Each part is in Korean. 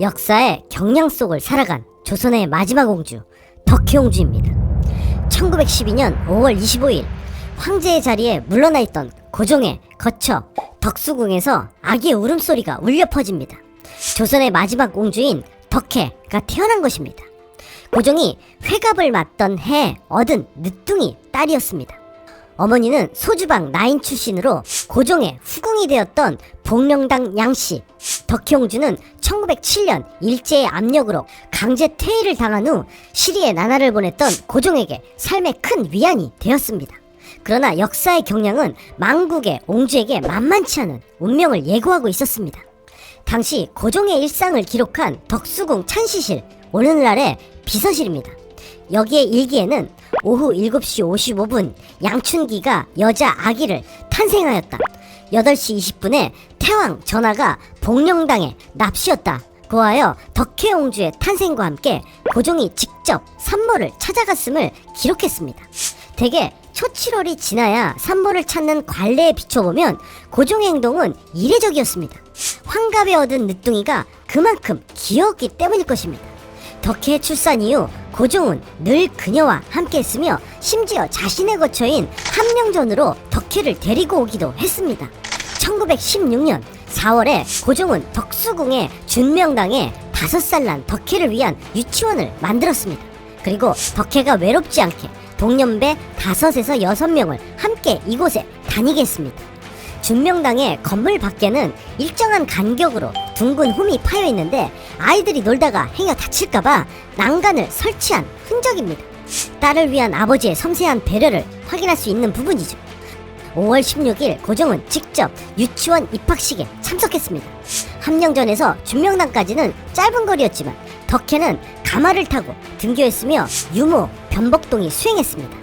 역사의 경량 속을 살아간 조선의 마지막 왕주 덕혜옹주입니다. 1912년 5월 25일 황제의 자리에 물러나 있던 고종의 거처 덕수궁에서 아기의 울음소리가 울려 퍼집니다. 조선의 마지막 왕주인 덕혜가 태어난 것입니다. 고종이 회갑을 맞던 해에 얻은 늦둥이 딸이었습니다. 어머니는 소주방 나인 출신으로 고종의 후궁이 되었던 복령당 양씨. 덕혜옹주는 1907년 일제의 압력으로 강제 퇴위를 당한 후 시리에 나날을 보냈던 고종에게 삶의 큰 위안이 되었습니다. 그러나 역사의 경량은 망국의 옹주에게 만만치 않은 운명을 예고하고 있었습니다. 당시 고종의 일상을 기록한 덕수궁 찬시실, 오늘날의 비서실입니다. 여기에 일기에는 오후 7시 55분 양춘기가 여자 아기를 탄생하였다. 8시 20분에 태왕 전하가 복령당에 납시었다. 고하여 덕혜옹주의 탄생과 함께 고종이 직접 산모를 찾아갔음을 기록했습니다. 대개 초칠월이 지나야 산모를 찾는 관례에 비춰보면 고종의 행동은 이례적이었습니다. 환갑에 얻은 늦둥이가 그만큼 귀여웠기 때문일 것입니다. 덕혜의 출산 이후 고종은 늘 그녀와 함께했으며 심지어 자신의 거처인 함령전으로 덕혜를 데리고 오기도 했습니다. 1916년 4월에 고종은 덕수궁의 준명당에 5살 난 덕혜를 위한 유치원을 만들었습니다. 그리고 덕혜가 외롭지 않게 동년배 5에서 6명을 함께 이곳에 다니게 했습니다. 준명당의 건물 밖에는 일정한 간격으로 둥근 홈이 파여 있는데 아이들이 놀다가 행여 다칠까봐 난간을 설치한 흔적입니다. 딸을 위한 아버지의 섬세한 배려를 확인할 수 있는 부분이죠. 5월 16일 고종은 직접 유치원 입학식에 참석했습니다. 함령전에서 준명당까지는 짧은 거리였지만 덕혜는 가마를 타고 등교했으며 유모 변복동이 수행했습니다.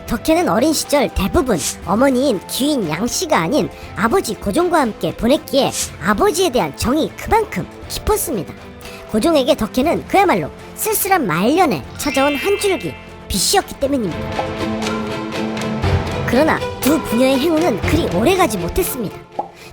덕혜는 어린 시절 대부분 어머니인 귀인 양씨가 아닌 아버지 고종과 함께 보냈기에 아버지에 대한 정이 그만큼 깊었습니다. 고종에게 덕혜는 그야말로 쓸쓸한 말년에 찾아온 한 줄기 빛이었기 때문입니다. 그러나 두 부녀의 행운은 그리 오래가지 못했습니다.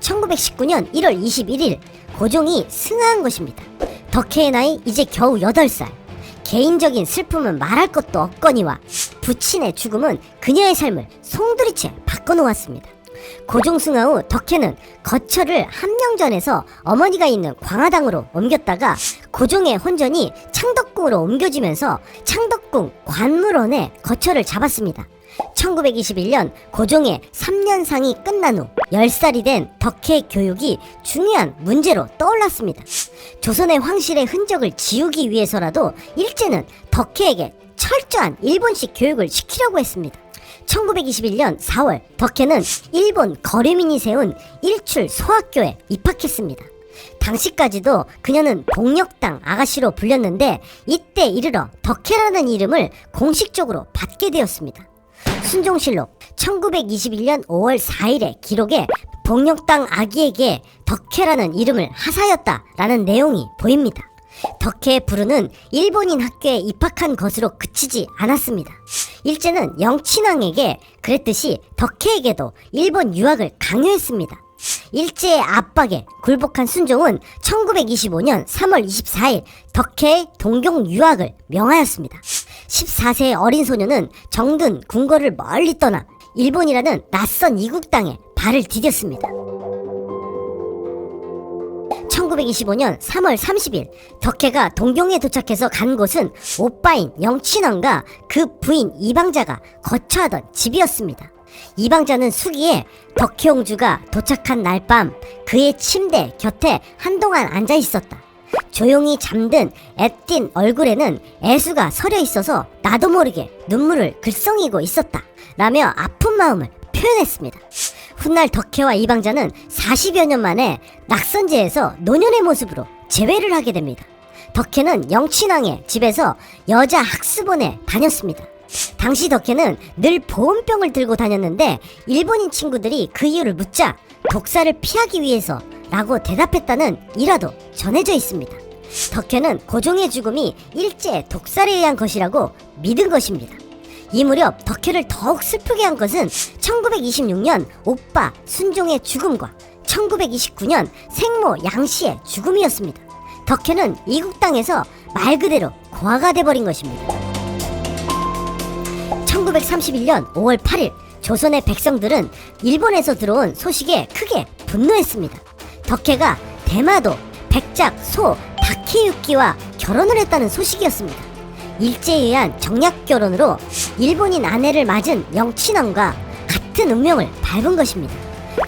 1919년 1월 21일 고종이 승하한 것입니다. 덕혜의 나이 이제 겨우 8살. 개인적인 슬픔은 말할 것도 없거니와 부친의 죽음은 그녀의 삶을 송두리째 바꿔놓았습니다. 고종 승하 후 덕혜는 거처를 함령전에서 어머니가 있는 광화당으로 옮겼다가 고종의 혼전이 창덕궁으로 옮겨지면서 창덕궁 관물원에 거처를 잡았습니다. 1921년 고종의 3년상이 끝난 후 10살이 된 덕혜의 교육이 중요한 문제로 떠올랐습니다. 조선의 황실의 흔적을 지우기 위해서라도 일제는 덕혜에게 철저한 일본식 교육을 시키려고 했습니다. 1921년 4월 덕혜는 일본 거류민이 세운 일출 소학교에 입학했습니다. 당시까지도 그녀는 복력당 아가씨로 불렸는데 이때 이르러 덕혜라는 이름을 공식적으로 받게 되었습니다. 순종실록 1921년 5월 4일의 기록에 복력당 아기에게 덕혜라는 이름을 하사였다라는 내용이 보입니다. 덕혜의 부르는 일본인 학교에 입학한 것으로 그치지 않았습니다. 일제는 영친왕에게 그랬듯이 덕혜에게도 일본 유학을 강요했습니다. 일제의 압박에 굴복한 순종은 1925년 3월 24일 덕혜의 동경 유학을 명하였습니다. 14세의 어린 소녀는 정든 궁궐을 멀리 떠나 일본이라는 낯선 이국 땅에 발을 디뎠습니다. 1925년 3월 30일 덕혜가 동경에 도착해서 간 곳은 오빠인 영친왕과 그 부인 이방자가 거처하던 집이었습니다. 이방자는 수기에 덕혜옹주가 도착한 날 밤 그의 침대 곁에 한동안 앉아 있었다. 조용히 잠든 애띤 얼굴에는 애수가 서려 있어서 나도 모르게 눈물을 글썽이고 있었다 라며 아픈 마음을 표현했습니다. 훗날 덕혜와 이방자는 40여 년 만에 낙선제에서 노년의 모습으로 재회를 하게 됩니다. 덕혜는 영친왕의 집에서 여자 학습원에 다녔습니다. 당시 덕혜는 늘 보온병을 들고 다녔는데 일본인 친구들이 그 이유를 묻자 독사를 피하기 위해서 라고 대답했다는 일화도 전해져 있습니다. 덕혜는 고종의 죽음이 일제 독살에 의한 것이라고 믿은 것입니다. 이 무렵 덕혜를 더욱 슬프게 한 것은 1926년 오빠 순종의 죽음과 1929년 생모 양씨의 죽음이었습니다. 덕혜는 이국 땅에서 말 그대로 고아가 돼버린 것입니다. 1931년 5월 8일 조선의 백성들은 일본에서 들어온 소식에 크게 분노했습니다. 덕혜가 대마도 백작 소 다케유키와 결혼을 했다는 소식이었습니다. 일제에 의한 정략 결혼으로 일본인 아내를 맞은 영친왕과 같은 운명을 밟은 것입니다.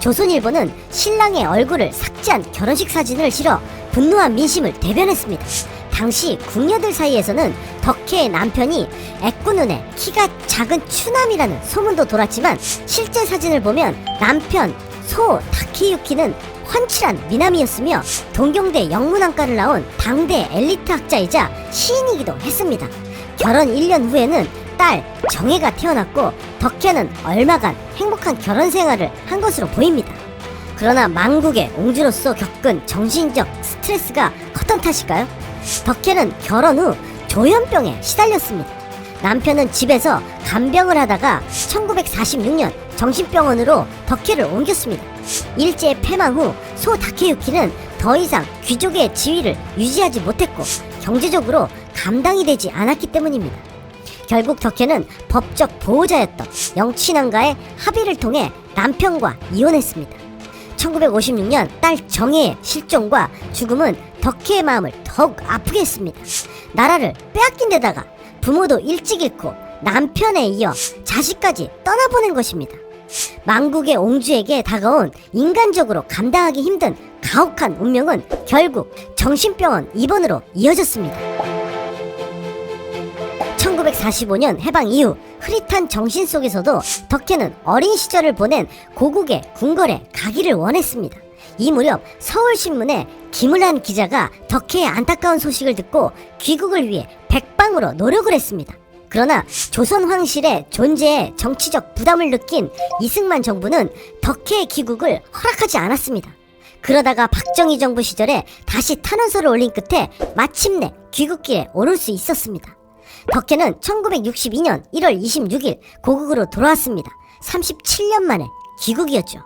조선일보는 신랑의 얼굴을 삭제한 결혼식 사진을 실어 분노한 민심을 대변했습니다. 당시 궁녀들 사이에서는 덕혜의 남편이 애꾸눈에 키가 작은 추남이라는 소문도 돌았지만 실제 사진을 보면 남편 소 다케유키는 훤칠한 미남이었으며 동경대 영문학과를 나온 당대 엘리트 학자이자 시인이기도 했습니다. 결혼 1년 후에는 딸 정혜가 태어났고 덕혜는 얼마간 행복한 결혼 생활을 한 것으로 보입니다. 그러나 망국의 옹주로서 겪은 정신적 스트레스가 컸던 탓일까요? 덕혜는 결혼 후 조현병에 시달렸습니다. 남편은 집에서 간병을 하다가 1946년 정신병원으로 덕혜를 옮겼습니다. 일제의 패망 후 소 다케유키는 더 이상 귀족의 지위를 유지하지 못했고 경제적으로 감당이 되지 않았기 때문입니다. 결국 덕혜는 법적 보호자였던 영친왕과의 합의를 통해 남편과 이혼했습니다. 1956년 딸 정혜의 실종과 죽음은 덕혜의 마음을 더욱 아프게 했습니다. 나라를 빼앗긴 데다가 부모도 일찍 잃고 남편에 이어 자식까지 떠나보낸 것입니다. 망국의 옹주에게 다가온 인간적으로 감당하기 힘든 가혹한 운명은 결국 정신병원 입원으로 이어졌습니다. 1945년 해방 이후 흐릿한 정신 속에서도 덕혜는 어린 시절을 보낸 고국의 궁궐에 가기를 원했습니다. 이 무렵 서울신문에 김을한 기자가 덕혜의 안타까운 소식을 듣고 귀국을 위해 백방으로 노력을 했습니다. 그러나 조선 황실의 존재에 정치적 부담을 느낀 이승만 정부는 덕혜의 귀국을 허락하지 않았습니다. 그러다가 박정희 정부 시절에 다시 탄원서를 올린 끝에 마침내 귀국길에 오를 수 있었습니다. 덕혜는 1962년 1월 26일 고국으로 돌아왔습니다. 37년 만에 귀국이었죠.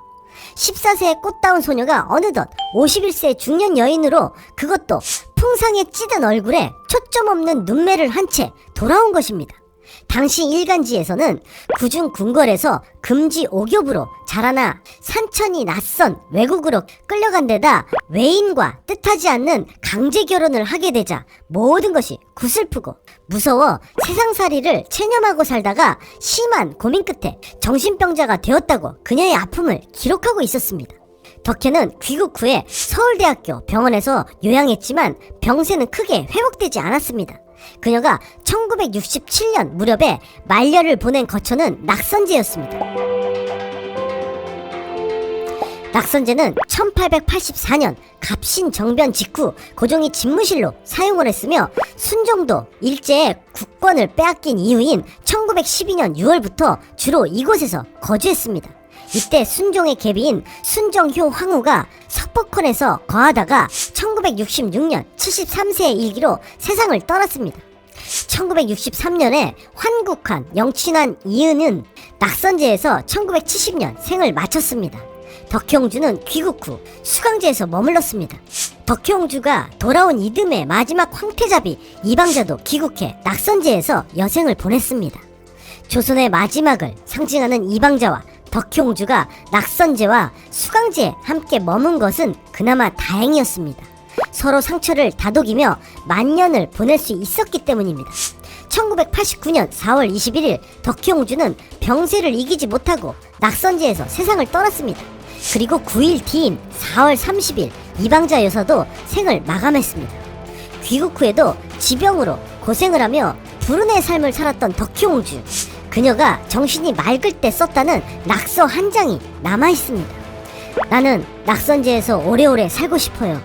14세의 꽃다운 소녀가 어느덧 51세의 중년 여인으로, 그것도 풍상에 찌든 얼굴에 초점 없는 눈매를 한 채 돌아온 것입니다. 당시 일간지에서는 구중 궁궐에서 금지 오겹으로 자라나 산천이 낯선 외국으로 끌려간 데다 외인과 뜻하지 않는 강제 결혼을 하게 되자 모든 것이 구슬프고 무서워 세상살이를 체념하고 살다가 심한 고민 끝에 정신병자가 되었다고 그녀의 아픔을 기록하고 있었습니다. 덕혜는 귀국 후에 서울대학교 병원에서 요양했지만 병세는 크게 회복되지 않았습니다. 그녀가 1967년 무렵에 말년을 보낸 거처는 낙선제였습니다. 낙선제는 1884년 갑신정변 직후 고종이 집무실로 사용을 했으며 순종도 일제의 국권을 빼앗긴 이후인 1912년 6월부터 주로 이곳에서 거주했습니다. 이때 순종의 계비인 순정효 황후가 석포콘에서 거하다가 1966년 73세의 일기로 세상을 떠났습니다. 1963년에 환국한 영친환 이은은 낙선제에서 1970년 생을 마쳤습니다. 덕혜옹주는 귀국 후 수강제에서 머물렀습니다. 덕혜옹주가 돌아온 이듬해 마지막 황태자비 이방자도 귀국해 낙선제에서 여생을 보냈습니다. 조선의 마지막을 상징하는 이방자와 덕혜옹주가 낙선제와 수강제에 함께 머문 것은 그나마 다행이었습니다. 서로 상처를 다독이며 만년을 보낼 수 있었기 때문입니다. 1989년 4월 21일 덕혜옹주는 병세를 이기지 못하고 낙선제에서 세상을 떠났습니다. 그리고 9일 뒤인 4월 30일 이방자 여사도 생을 마감했습니다. 귀국 후에도 지병으로 고생을 하며 불운의 삶을 살았던 덕혜옹주, 그녀가 정신이 맑을 때 썼다는 낙서 한 장이 남아있습니다. 나는 낙선제에서 오래오래 살고 싶어요.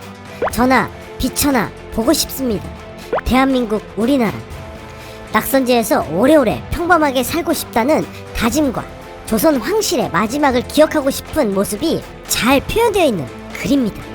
전하, 비천하 보고 싶습니다. 대한민국 우리나라. 낙선제에서 오래오래 평범하게 살고 싶다는 다짐과 조선 황실의 마지막을 기억하고 싶은 모습이 잘 표현되어 있는 글입니다.